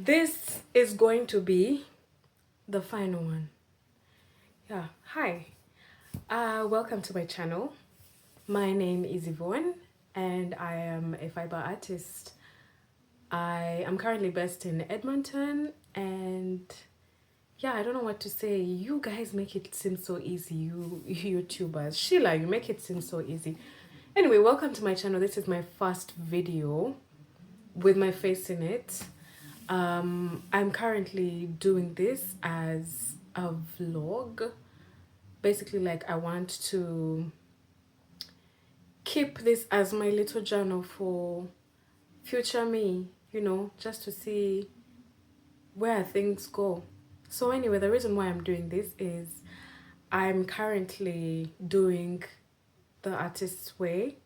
This is going to be the final one. Yeah, hi. Welcome to my channel. My name is Yvonne and I am a fiber artist. I am currently based in Edmonton and yeah, I don't know what to say. You guys make it seem so easy, you YouTubers. Sheila, you make it seem so easy. Anyway, welcome to my channel. This is my first video with my face in it. I'm currently doing this as a vlog. Basically, like I want to keep this as my little journal for future me, just to see where things go. So anyway, the reason why I'm doing this is I'm currently doing the artist's way.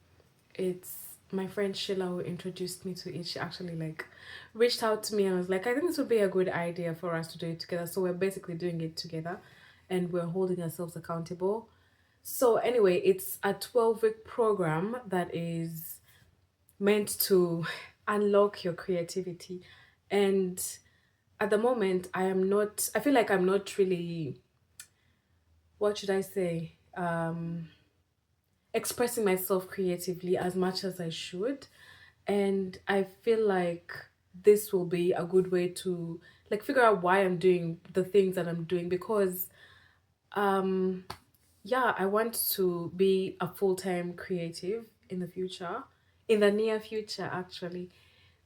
It's my friend Sheila who introduced me to it. She actually like reached out to me and was like, I think this would be a good idea for us to do it together. So we're basically doing it together and we're holding ourselves accountable. So anyway, it's a 12-week program that is meant to unlock your creativity. And at the moment, I feel like I'm not really, what should I say? Expressing myself creatively as much as I should. And I feel like this will be a good way to like figure out why I'm doing the things that I'm doing because um yeah, I want to be a full-time creative in the future, in the near future actually.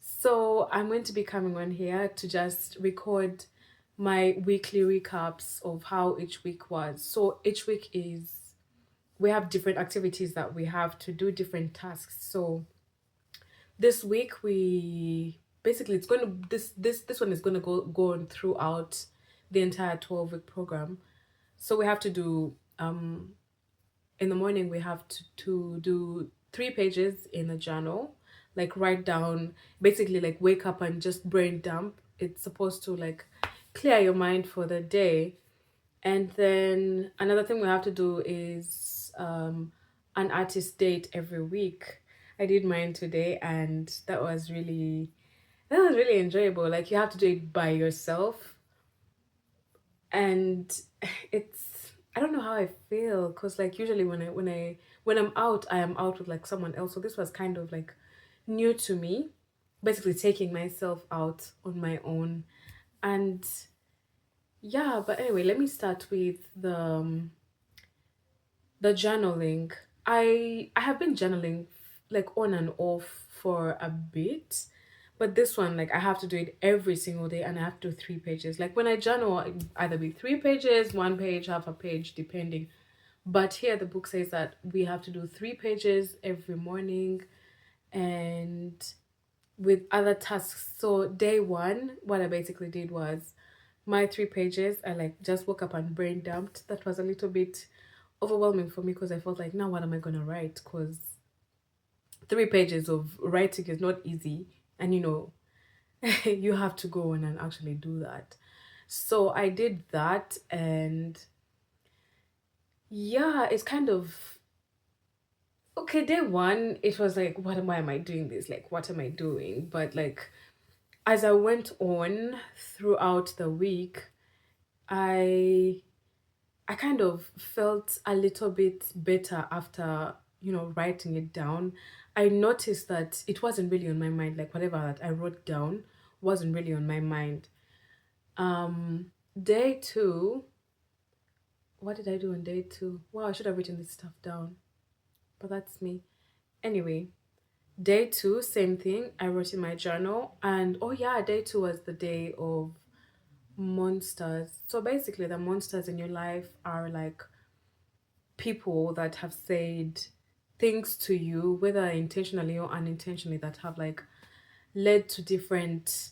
So I'm going to be coming on here to just record my weekly recaps of how each week was. So each week is we have different activities that we have to do, different tasks. So this week we basically it's going to this one is going to go on throughout the entire 12-week program. So we have to do in the morning we have to do 3 pages in a journal, like write down, basically like wake up and just brain dump. It's supposed to like clear your mind for the day. And then another thing we have to do is an artist date every week. I did mine today and that was really enjoyable. Like you have to do it by yourself and it's I don't know how I feel because like usually when I'm out, I am out with like someone else. So this was kind of like new to me, basically taking myself out on my own. And yeah, but anyway, let me start with the journaling. I have been journaling like on and off for a bit, but this one like I have to do it every single day and I have to do 3 pages. Like when I journal, it either be 3 pages, 1 page, half a page, depending. But here the book says that we have to do 3 pages every morning and with other tasks. So day one, what I basically did was my 3 pages, I like just woke up and brain dumped. That was a little bit overwhelming for me because I felt like now what am I gonna write? Because 3 pages of writing is not easy, and you have to go on and actually do that. So I did that, and yeah, it's kind of okay. Day one, it was like, why am I doing this? Like, what am I doing? But like, as I went on throughout the week, I I kind of felt a little bit better after, writing it down. I noticed that it wasn't really on my mind, like whatever that I wrote down wasn't really on my mind. Day two, what did I do on day two? Wow, I should have written this stuff down, but that's me. Anyway, day two, same thing. I wrote in my journal, and oh yeah, day two was the day of monsters. So basically, the monsters in your life are like people that have said things to you, whether intentionally or unintentionally, that have like led to different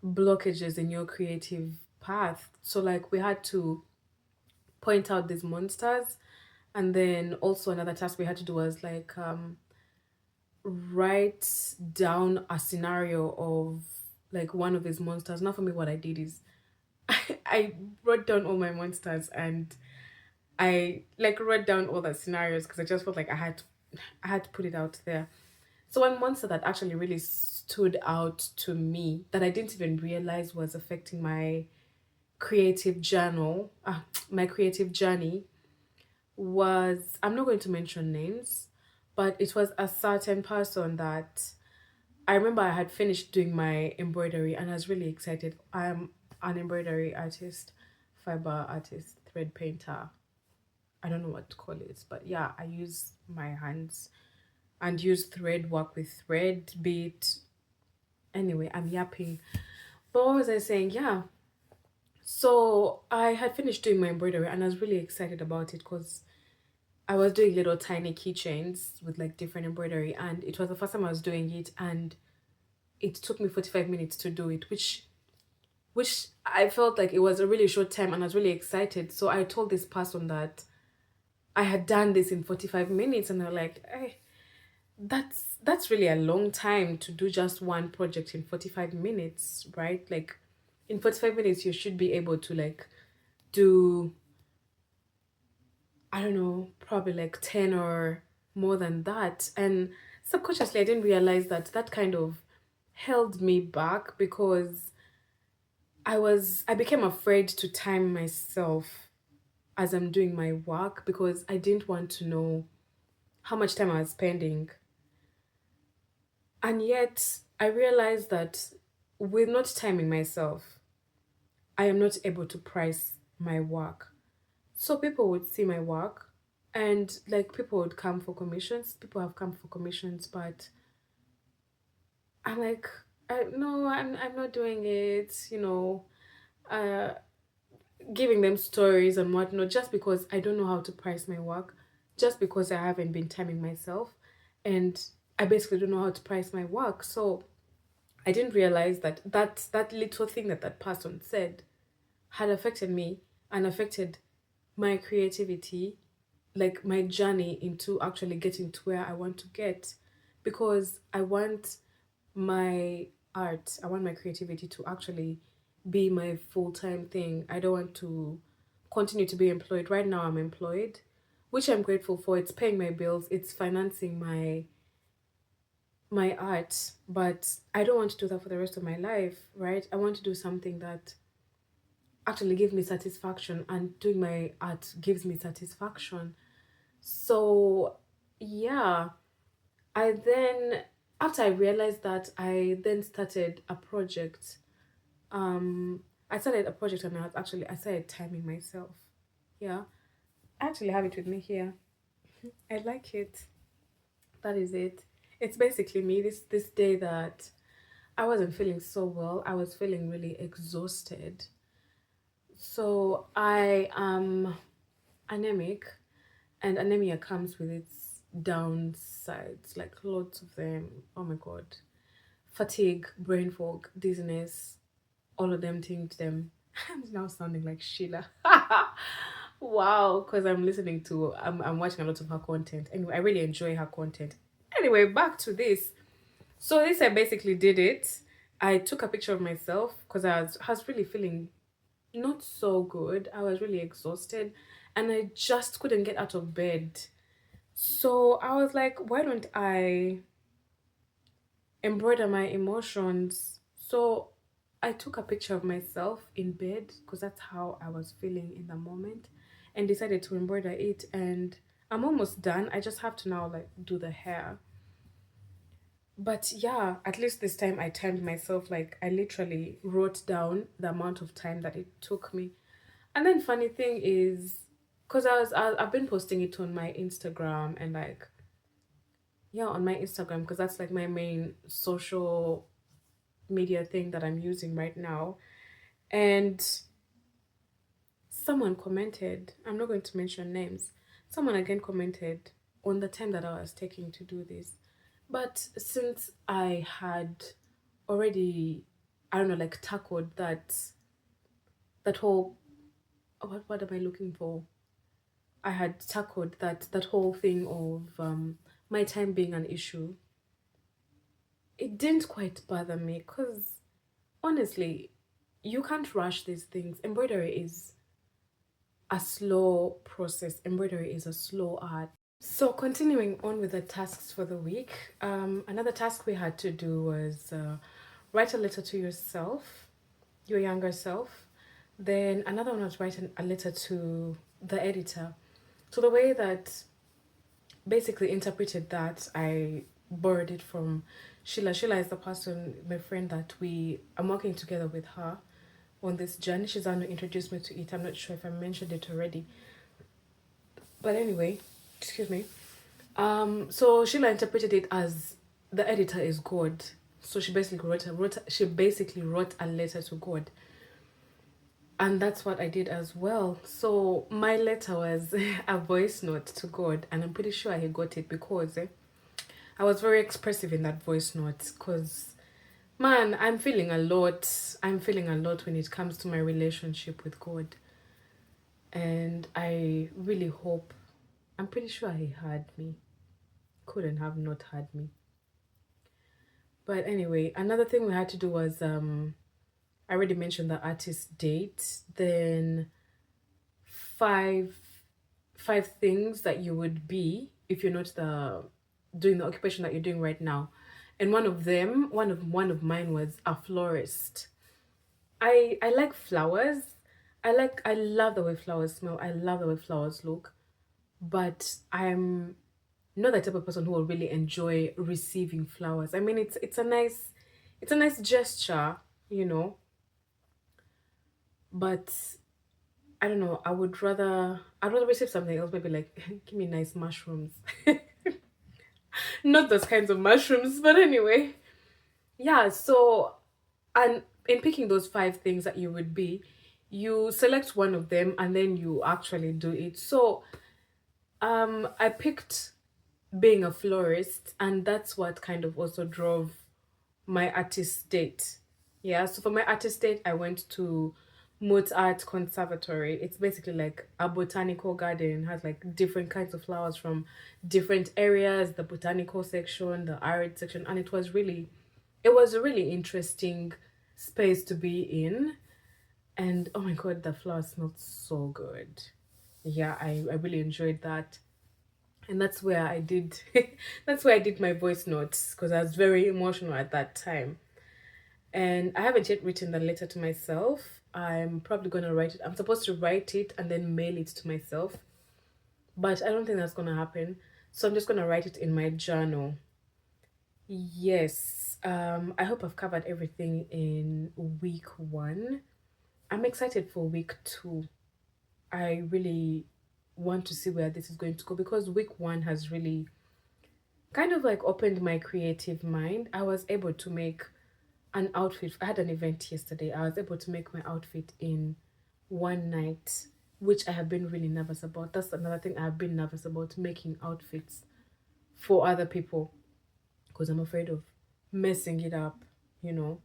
blockages in your creative path. So like we had to point out these monsters, and then also another task we had to do was like write down a scenario of like one of these monsters. Now for me what I did is I wrote down all my monsters and I like wrote down all the scenarios because I just felt like I had to put it out there. So one monster that actually really stood out to me that I didn't even realize was affecting my creative journal, my creative journey, was, I'm not going to mention names, but it was a certain person that I remember I had finished doing my embroidery and I was really excited. I'm an embroidery artist, fiber artist, thread painter. I don't know what to call it, but yeah, I use my hands and use thread, work with thread, beat. Anyway, I'm yapping. But what was I saying? Yeah. So I had finished doing my embroidery and I was really excited about it because I was doing little tiny keychains with like different embroidery, and it was the first time I was doing it, and it took me 45 minutes to do it, which I felt like it was a really short time and I was really excited. So I told this person that I had done this in 45 minutes and they're like, hey, that's really a long time to do just one project in 45 minutes, right? Like in 45 minutes you should be able to like do, I don't know, probably like 10 or more than that. And subconsciously, I didn't realize that that kind of held me back because I became afraid to time myself as I'm doing my work because I didn't want to know how much time I was spending. And yet, I realized that with not timing myself, I am not able to price my work. So people would see my work and like people would come for commissions. People have come for commissions, but I'm like, no, I'm not doing it, uh, giving them stories and whatnot just because I don't know how to price my work, just because I haven't been timing myself. And I basically don't know how to price my work. So I didn't realize that that little thing that that person said had affected me and affected my creativity, like my journey into actually getting to where I want to get, because I want my art, I want my creativity to actually be my full-time thing. I don't want to continue to be employed. Right now I'm employed, which I'm grateful for. It's paying my bills, it's financing my art, but I don't want to do that for the rest of my life, right? I want to do something that actually gives me satisfaction, and doing my art gives me satisfaction. So, yeah, I then, after I realized that, I then started a project. I started a project and I started timing myself. Yeah, I actually have it with me here. I like it. That is it. It's basically me this day that I wasn't feeling so well. I was feeling really exhausted. So I am anemic, and anemia comes with its downsides, like lots of them. Oh my god. Fatigue, brain fog, dizziness, all of them things them. I'm now sounding like Sheila. Wow, because I'm watching a lot of her content. Anyway, I really enjoy her content. Anyway, back to this. So this I basically did it. I took a picture of myself because I was really feeling not so good. I was really exhausted and I just couldn't get out of bed. So I was like, why don't I embroider my emotions? So I took a picture of myself in bed because that's how I was feeling in the moment, and decided to embroider it. And I'm almost done. I just have to now like do the hair. But yeah, at least this time I timed myself. Like I literally wrote down the amount of time that it took me. And then funny thing is, because I've been posting it on my Instagram and like, yeah, on my Instagram, because that's like my main social media thing that I'm using right now. And someone commented, I'm not going to mention names, someone again commented on the time that I was taking to do this. But since I had already, I don't know, like tackled that whole, what am I looking for? I had tackled that whole thing of my time being an issue. It didn't quite bother me because honestly, you can't rush these things. Embroidery is a slow process. Embroidery is a slow art. So continuing on with the tasks for the week, another task we had to do was write a letter to yourself, your younger self. Then another one was write a letter to the editor. So the way that basically interpreted that, I borrowed it from Sheila. Sheila is the person, my friend, that I'm working together with her on this journey. She's going to introduce me to it. I'm not sure if I mentioned it already. But anyway, excuse me. So Sheila interpreted it as the editor is God. So she basically wrote a letter to God. And that's what I did as well. So my letter was a voice note to God, and I'm pretty sure he got it because I was very expressive in that voice note. Because man, I'm feeling a lot. I'm feeling a lot when it comes to my relationship with God, and I really hope. I'm pretty sure he heard me. Couldn't have not heard me. But anyway, another thing we had to do was I already mentioned the artist date. Then five five things that you would be if you're not doing the occupation that you're doing right now. And one of mine was a florist. I like flowers. I love the way flowers smell. I love the way flowers look. But I'm not the type of person who will really enjoy receiving flowers. I mean, it's a nice gesture, you know, but I don't know. I'd rather receive something else. Maybe like give me nice mushrooms, not those kinds of mushrooms. But anyway, yeah. So, and in picking those five things that you would be, you select one of them and then you actually do it. So, I picked being a florist, and that's what kind of also drove my artist date. Yeah, so for my artist date, I went to Mozart Conservatory. It's basically like a botanical garden, has like different kinds of flowers from different areas, the botanical section, the art section, and it was a really interesting space to be in. And oh my god, the flowers smelled so good. Yeah, I really enjoyed that. And that's where I did that's where I did my voice notes because I was very emotional at that time. And I haven't yet written the letter to myself. I'm probably going to write it. I'm supposed to write it and then mail it to myself, but I don't think that's going to happen. So I'm just going to write it in my journal. Yes. I hope I've covered everything in week 1. I'm excited for week 2. I really want to see where this is going to go because week 1 has really kind of like opened my creative mind. I was able to make an outfit. I had an event yesterday. I was able to make my outfit in one night, which I have been really nervous about. That's another thing I have been nervous about, making outfits for other people because I'm afraid of messing it up, you know.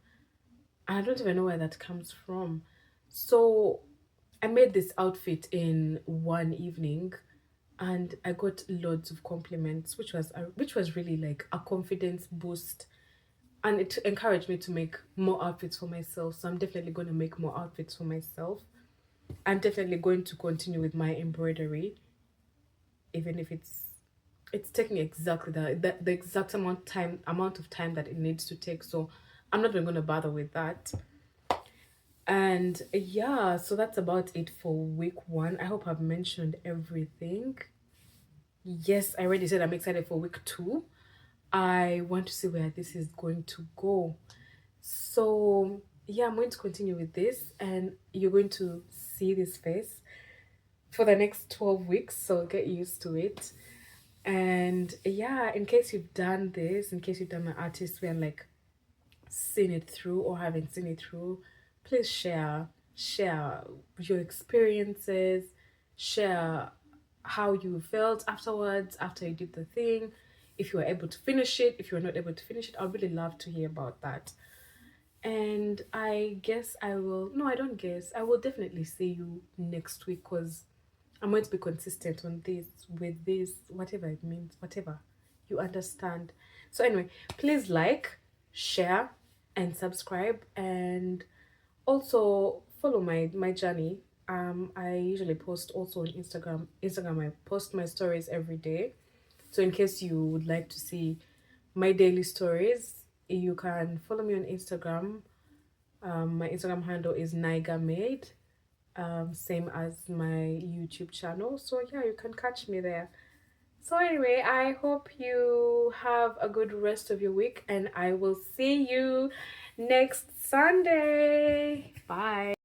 And I don't even know where that comes from. So I made this outfit in one evening and I got loads of compliments, which was really like a confidence boost, and it encouraged me to make more outfits for myself. So I'm definitely going to make more outfits for myself. I'm definitely going to continue with my embroidery, even if it's taking exactly the exact amount of time that it needs to take. So I'm not even going to bother with that. And yeah, so that's about it for week 1. I hope I've mentioned everything. Yes, I already said I'm excited for week 2. I want to see where this is going to go. So yeah, I'm going to continue with this, and you're going to see this face for the next 12 weeks. So get used to it. And yeah, in case you've done this, in case you've done my artist, we are like seen it through or haven't seen it through, please share your experiences, share how you felt afterwards after you did the thing. If you were able to finish it, if you were not able to finish it, I'd really love to hear about that. And I guess I will, no, I don't guess, I will definitely see you next week because I'm going to be consistent on this, with this, whatever it means, whatever you understand. So anyway, please like, share, and subscribe, and also follow my journey. I usually post also on Instagram. I post my stories every day. So in case you would like to see my daily stories, you can follow me on Instagram. My Instagram handle is Naigamade, same as my YouTube channel. So yeah, you can catch me there. So anyway, I hope you have a good rest of your week, and I will see you next Sunday. Bye.